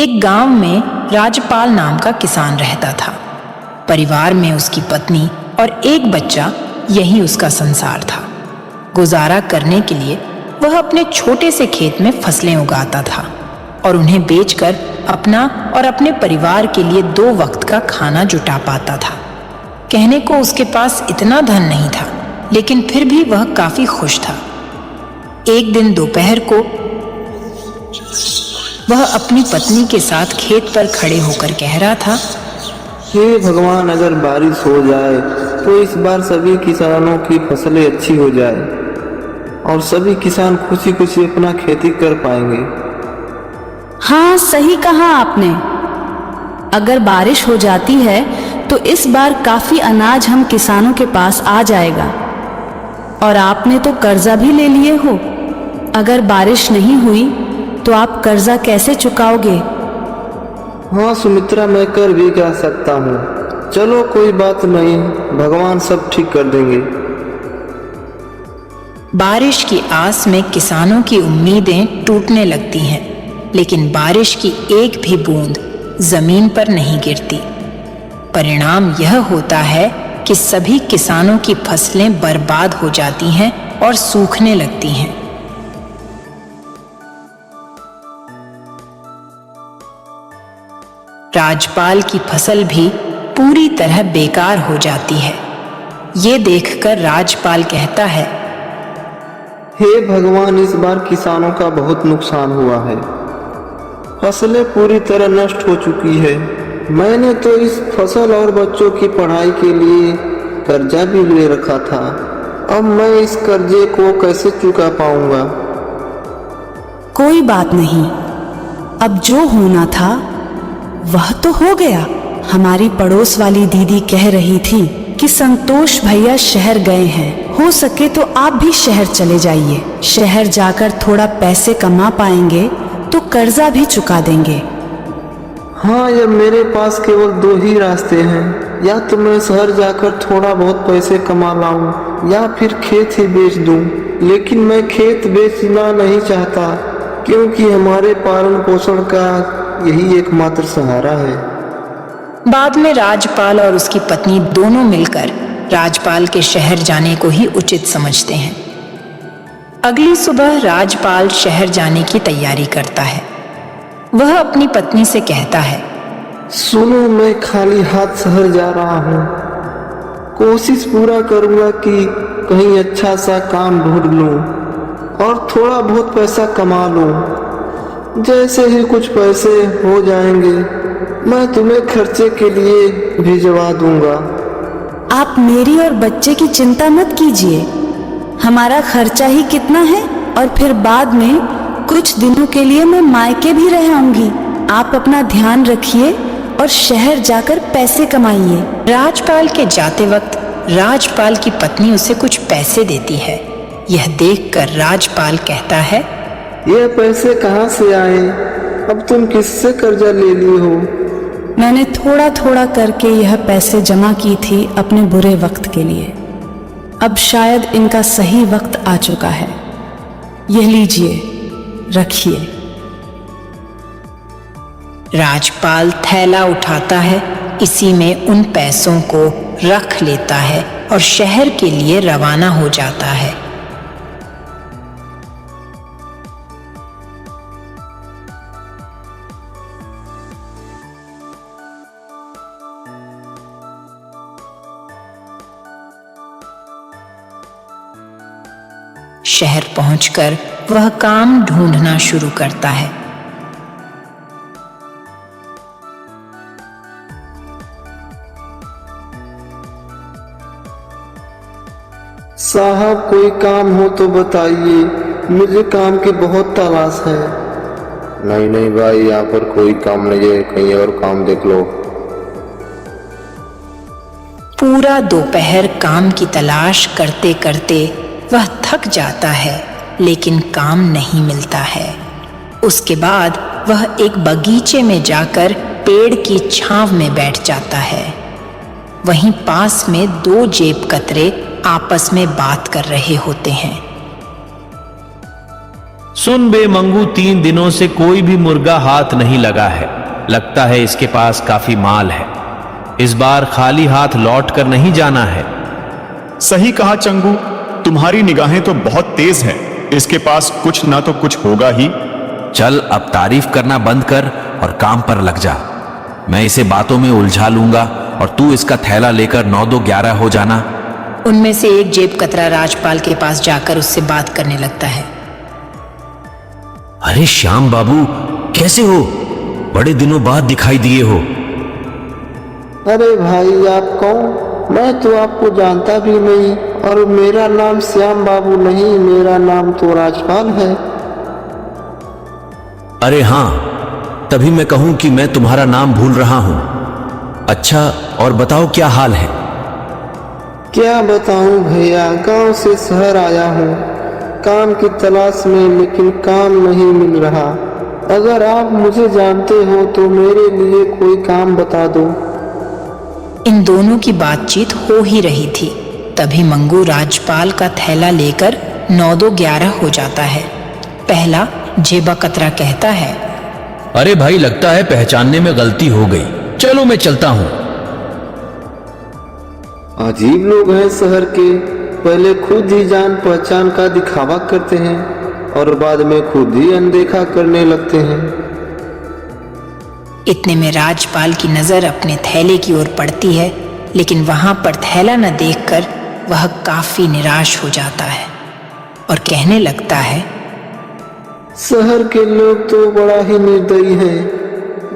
एक गांव में राजपाल नाम का किसान रहता था। परिवार में उसकी पत्नी और एक बच्चा, यही उसका संसार था। गुजारा करने के लिए वह अपने छोटे से खेत में फसलें उगाता था और उन्हें बेचकर अपना और अपने परिवार के लिए 2 वक्त का खाना जुटा पाता था। कहने को उसके पास इतना धन नहीं था, लेकिन फिर भी वह काफी खुश था। एक दिन दोपहर को वह अपनी पत्नी के साथ खेत पर खड़े होकर कह रहा था, हे भगवान, अगर बारिश हो जाए तो इस बार सभी किसानों की फसलें अच्छी हो जाए और सभी किसान खुशी खुशी अपना खेती कर पाएंगे। हाँ, सही कहा आपने। अगर बारिश हो जाती है तो इस बार काफी अनाज हम किसानों के पास आ जाएगा। और आपने तो कर्जा भी ले लिए हो। अगर बारिश नहीं हुई तो आप कर्जा कैसे चुकाओगे? हाँ सुमित्रा, मैं कर भी क्या सकता हूँ। चलो कोई बात नहीं, भगवान सब ठीक कर देंगे। बारिश की आस में किसानों की उम्मीदें टूटने लगती हैं, लेकिन बारिश की एक भी बूंद जमीन पर नहीं गिरती। परिणाम यह होता है कि सभी किसानों की फसलें बर्बाद हो जाती हैं और सूखने लगती हैं। राजपाल की फसल भी पूरी तरह बेकार हो जाती है। ये देखकर राजपाल कहता है, हे भगवान, इस बार किसानों का बहुत नुकसान हुआ है। फसलें पूरी तरह नष्ट हो चुकी है। मैंने तो इस फसल और बच्चों की पढ़ाई के लिए कर्जा भी ले रखा था। अब मैं इस कर्जे को कैसे चुका पाऊंगा? कोई बात नहीं, अब जो होना था वह तो हो गया। हमारी पड़ोस वाली दीदी कह रही थी कि संतोष भैया शहर गए हैं। हो सके तो आप भी शहर चले जाइए। शहर जाकर थोड़ा पैसे कमा पाएंगे तो कर्जा भी चुका देंगे। हाँ, ये मेरे पास केवल 2 ही रास्ते हैं। या तो मैं शहर जाकर थोड़ा बहुत पैसे कमा लाऊं या फिर खेत ही बेच दूं। लेकिन मैं खेत बेचना नहीं चाहता, क्योंकि हमारे पालन पोषण का यही एकमात्र सहारा है। बाद में राजपाल और उसकी पत्नी दोनों मिलकर राजपाल के शहर जाने को ही उचित समझते हैं। अगली सुबह राजपाल शहर जाने की तैयारी करता है। वह अपनी पत्नी से कहता है, सुनो, मैं खाली हाथ शहर जा रहा हूँ। कोशिश पूरा करूँगा कि कहीं अच्छा सा काम ढूंढ लूँ और थोड़ा बहुत पैसा कमा लूँ। जैसे ही कुछ पैसे हो जाएंगे मैं तुम्हें खर्चे के लिए भिजवा दूंगा। आप मेरी और बच्चे की चिंता मत कीजिए। हमारा खर्चा ही कितना है, और फिर बाद में कुछ दिनों के लिए मैं मायके भी रह आऊंगी। आप अपना ध्यान रखिए और शहर जाकर पैसे कमाइए। राजपाल के जाते वक्त राजपाल की पत्नी उसे कुछ पैसे देती है। यह देखकर राजपाल कहता है, ये पैसे कहाँ से आए? अब तुम किससे कर्जा ले ली हो? मैंने थोड़ा थोड़ा करके यह पैसे जमा की थी अपने बुरे वक्त के लिए। अब शायद इनका सही वक्त आ चुका है। यह लीजिए, रखिए। राजपाल थैला उठाता है, इसी में उन पैसों को रख लेता है और शहर के लिए रवाना हो जाता है। शहर पहुंचकर वह काम ढूंढना शुरू करता है। साहब, कोई काम हो तो बताइए, मुझे काम की बहुत तलाश है। नहीं नहीं भाई, यहाँ पर कोई काम नहीं है, कहीं और काम देख लो। पूरा दोपहर काम की तलाश करते करते वह थक जाता है, लेकिन काम नहीं मिलता है। उसके बाद वह एक बगीचे में जाकर पेड़ की छांव में बैठ जाता है। वहीं पास में 2 जेब कतरे आपस में बात कर रहे होते हैं। सुन बे मंगू, 3 दिनों से कोई भी मुर्गा हाथ नहीं लगा है। लगता है इसके पास काफी माल है। इस बार खाली हाथ लौट कर नहीं जाना है। सही कहा चंगू, तुम्हारी निगाहें तो बहुत तेज हैं। इसके पास कुछ ना तो कुछ होगा ही। चल अब तारीफ करना बंद कर और काम पर लग जा। मैं इसे बातों में उलझा लूंगा और तू इसका थैला लेकर 9-2-11 हो जाना। उनमें से एक जेब कतरा राजपाल के पास जाकर उससे बात करने लगता है। अरे श्याम बाबू, कैसे हो? बड़े दिनों बाद दिखाई दिए हो। अरे भाई, आप कौन? मैं तो आपको जानता भी नहीं, और मेरा नाम श्याम बाबू नहीं, मेरा नाम तो राजपाल है। अरे हाँ, तभी मैं कहूं कि मैं तुम्हारा नाम भूल रहा हूं। अच्छा, और बताओ क्या हाल है? क्या बताऊं भैया, गांव से शहर आया हूँ काम की तलाश में, लेकिन काम नहीं मिल रहा। अगर आप मुझे जानते हो तो मेरे लिए कोई काम बता दो। इन दोनों की बातचीत हो ही रही थी, तभी मंगू राजपाल का थैला लेकर 9-2-11 हो जाता है। पहला जेबा कतरा कहता है, अरे भाई, लगता है पहचानने में गलती हो गई। चलो मैं चलता हूं। अजीब लोग हैं शहर के, पहले खुद ही जान पहचान का दिखावा करते हैं और बाद में खुद ही अनदेखा करने लगते हैं। इतने में राजपाल की नजर अपने थैले की ओर पड़ती है, लेकिन वहां पर थैला न देखकर वह काफी निराश हो जाता है और कहने लगता है, शहर के लोग तो बड़ा ही निर्दयी हैं,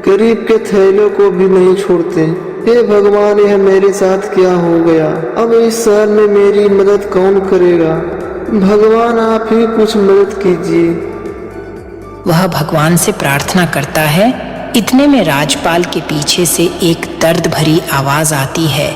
गरीब के थैलों को भी नहीं छोड़ते। हे भगवान, यह मेरे साथ क्या हो गया? अब इस शहर में मेरी मदद कौन करेगा? भगवान, आप ही कुछ मदद कीजिए। वह भगवान से प्रार्थना करता है। इतने में राजपाल के पीछे से एक दर्द भरी आवाज आती है,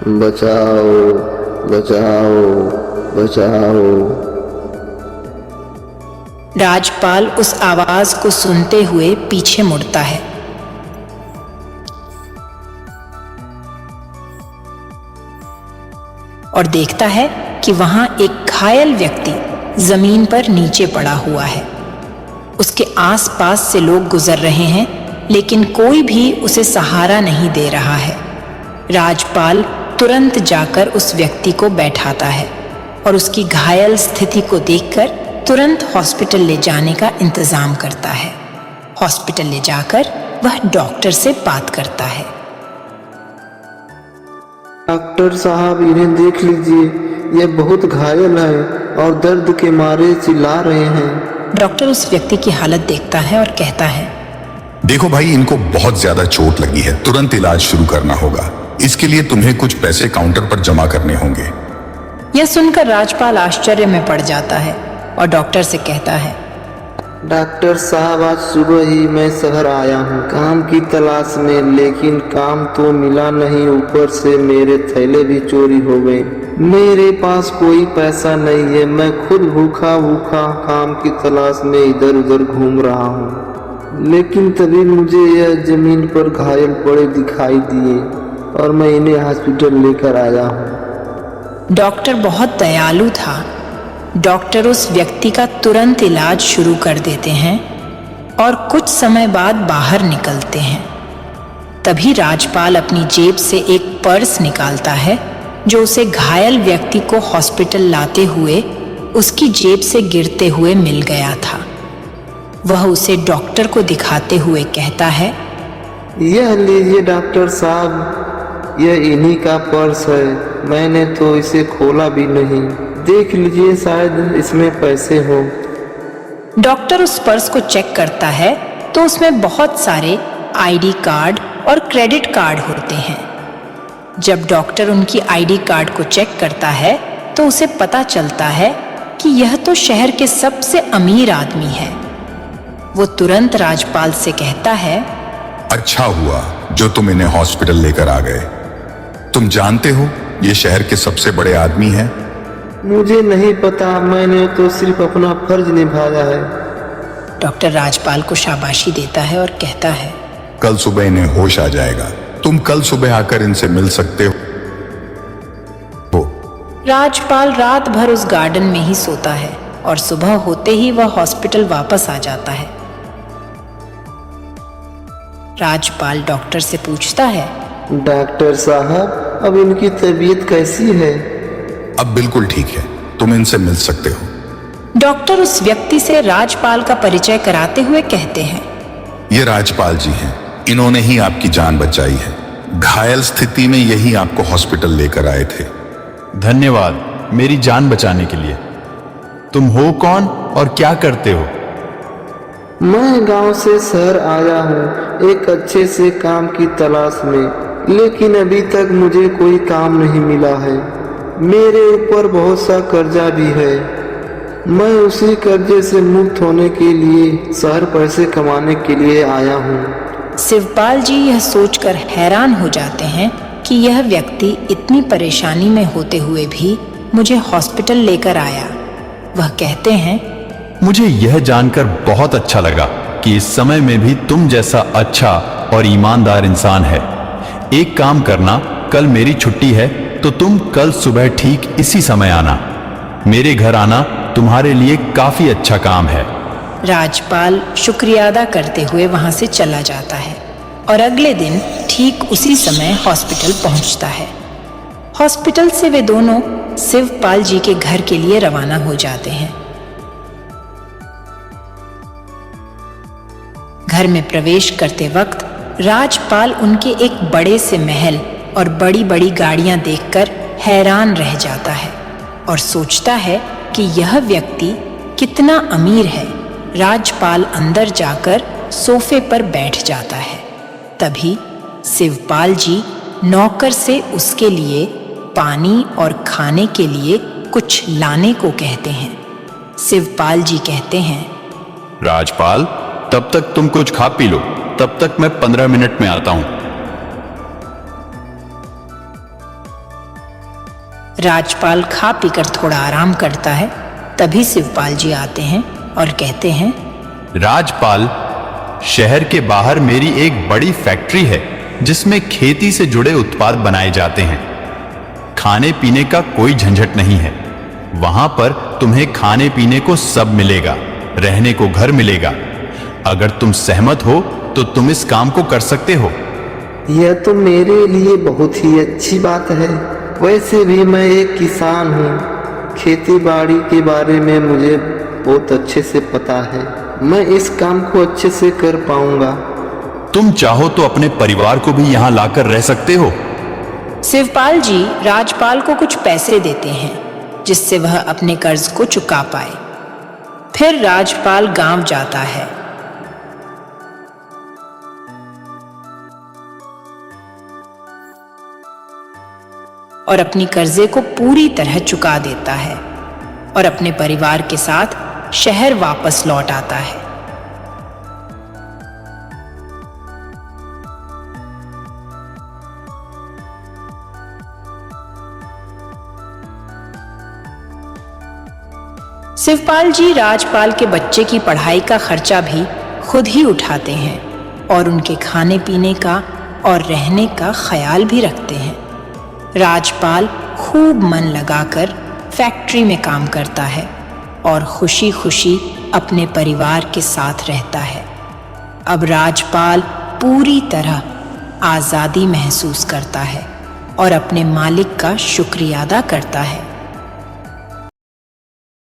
बचाओ बचाओ बचाओ। राजपाल उस आवाज को सुनते हुए पीछे मुड़ता है। और देखता है कि वहां एक घायल व्यक्ति जमीन पर नीचे पड़ा हुआ है। उसके आसपास से लोग गुजर रहे हैं, लेकिन कोई भी उसे सहारा नहीं दे रहा है। राजपाल तुरंत जाकर उस व्यक्ति को बैठाता है और उसकी घायल स्थिति को देखकर तुरंत हॉस्पिटल ले जाने का इंतजाम करता है। हॉस्पिटल ले जाकर वह डॉक्टर से बात करता है। डॉक्टर साहब, इन्हें देख लीजिए, ये बहुत घायल है और दर्द के मारे चिल्ला रहे हैं। डॉक्टर उस व्यक्ति की हालत देखता है और कहता है, देखो भाई, इनको बहुत ज्यादा चोट लगी है, तुरंत इलाज शुरू करना होगा। इसके लिए तुम्हें कुछ पैसे काउंटर पर जमा करने होंगे। यह सुनकर राजपाल आश्चर्य में पड़ जाता है और डॉक्टर से कहता है, डॉक्टर साहब, आज सुबह ही मैं शहर आया हूँ काम की तलाश में, लेकिन काम तो मिला नहीं, ऊपर से मेरे थैले भी चोरी हो गए। मेरे पास कोई पैसा नहीं है, मैं खुद भूखा भूखा काम की तलाश में इधर उधर घूम रहा हूँ। लेकिन तभी मुझे यह जमीन पर घायल पड़े दिखाई दिए और मैं इन्हें हॉस्पिटल लेकर आया हूँ। डॉक्टर बहुत दयालु था। डॉक्टर उस व्यक्ति का तुरंत इलाज शुरू कर देते हैं और कुछ समय बाद बाहर निकलते हैं। तभी राजपाल अपनी जेब से एक पर्स निकालता है जो उसे घायल व्यक्ति को हॉस्पिटल लाते हुए उसकी जेब से गिरते हुए मिल गया था। वह उसे डॉक्टर को दिखाते हुए कहता है, यह लीजिए डॉक्टर साहब, यह इन्हीं का पर्स है, मैंने तो इसे खोला भी नहीं, देख लीजिए, शायद इसमें पैसे हो। डॉक्टर उस पर्स को चेक करता है तो उसमें बहुत सारे आईडी कार्ड और क्रेडिट कार्ड होते हैं। जब डॉक्टर उनकी आईडी कार्ड को चेक करता है तो उसे पता चलता है कि यह तो शहर के सबसे अमीर आदमी है। वो तुरंत राजपाल से कहता है, अच्छा हुआ जो तुम इन्हें हॉस्पिटल लेकर आ गए। तुम जानते हो ये शहर के सबसे बड़े आदमी हैं। मुझे नहीं पता, मैंने तो सिर्फ अपना फर्ज निभाया है। डॉक्टर राजपाल को शाबाशी देता है और कहता है, कल सुबह इन्हें होश आ जाएगा, तुम कल सुबह आकर इनसे मिल सकते हो। राजपाल रात भर उस गार्डन में ही सोता है और सुबह होते ही वह हॉस्पिटल वापस आ जाता है। राजपाल डॉक्टर से पूछता है, डॉक्टर साहब, अब इनकी तबीयत कैसी है? अब बिल्कुल ठीक है, तुम इनसे मिल सकते हो। डॉक्टर उस व्यक्ति से राजपाल का परिचय कराते हुए कहते हैं, ये राजपाल जी हैं, इन्होंने ही आपकी जान बचाई है। घायल स्थिति में यही आपको हॉस्पिटल लेकर आए थे। धन्यवाद मेरी जान बचाने के लिए। तुम हो कौन और क्या करते हो? मैं गांव से शहर आया हूँ एक अच्छे से काम की तलाश में, लेकिन अभी तक मुझे कोई काम नहीं मिला है। मेरे ऊपर बहुत सा कर्जा भी है। मैं उसी कर्जे से मुक्त होने के लिए शहर पैसे कमाने के लिए आया हूँ। शिवपाल जी यह सोचकर हैरान हो जाते हैं कि यह व्यक्ति इतनी परेशानी में होते हुए भी मुझे हॉस्पिटल लेकर आया। वह कहते हैं, मुझे यह जानकर बहुत अच्छा लगा कि इस समय में भी तुम जैसा अच्छा और ईमानदार इंसान है। एक काम करना, कल मेरी छुट्टी है तो तुम कल सुबह ठीक इसी समय आना। मेरे घर आना तुम्हारे लिए काफी अच्छा काम है। राजपाल शुक्रिया अदा करते हुए वहां से चला जाता है और अगले दिन ठीक उसी समय हॉस्पिटल पहुंचता है। हॉस्पिटल से वे दोनों शिवपाल जी के घर के लिए रवाना हो जाते हैं। घर में प्रवेश करते वक्त राजपाल उनके एक बड़े से महल और बड़ी बड़ी गाड़ियां देखकर हैरान रह जाता है और सोचता है कि यह व्यक्ति कितना अमीर है। राजपाल अंदर जाकर सोफे पर बैठ जाता है। तभी शिवपाल जी नौकर से उसके लिए पानी और खाने के लिए कुछ लाने को कहते हैं। शिवपाल जी कहते हैं, राजपाल, तब तक तुम कुछ खा पी लो, तब तक मैं 15 मिनट में आता हूं। राजपाल खा पीकर थोड़ा आराम करता है। तभी शिवपाल जी आते हैं और कहते हैं, राजपाल, शहर के बाहर मेरी एक बड़ी फैक्ट्री है जिसमें खेती से जुड़े उत्पाद बनाए जाते हैं। खाने पीने का कोई झंझट नहीं है। वहां पर तुम्हें खाने पीने को सब मिलेगा, रहने को घर मिलेगा। अगर तुम सहमत हो तो तुम इस काम को कर सकते हो। यह तो मेरे लिए बहुत ही अच्छी बात है। वैसे भी मैं एक किसान हूँ। खेती बाड़ी के बारे में मुझे बहुत अच्छे से पता है। मैं इस काम को अच्छे से कर पाऊंगा। तुम चाहो तो अपने परिवार को भी यहाँ लाकर रह सकते हो। शिवपाल जी राजपाल को कुछ पैसे देते हैं जिससे वह अपने कर्ज को चुका पाए। फिर राजपाल गांव जाता है। और अपनी कर्जे को पूरी तरह चुका देता है और अपने परिवार के साथ शहर वापस लौट आता है। शिवपाल जी राजपाल के बच्चे की पढ़ाई का खर्चा भी खुद ही उठाते हैं और उनके खाने पीने का और रहने का ख्याल भी रखते हैं। राजपाल खूब मन लगाकर फैक्ट्री में काम करता है और खुशी खुशी अपने परिवार के साथ रहता है। अब राजपाल पूरी तरह आज़ादी महसूस करता है और अपने मालिक का शुक्रिया अदा करता है।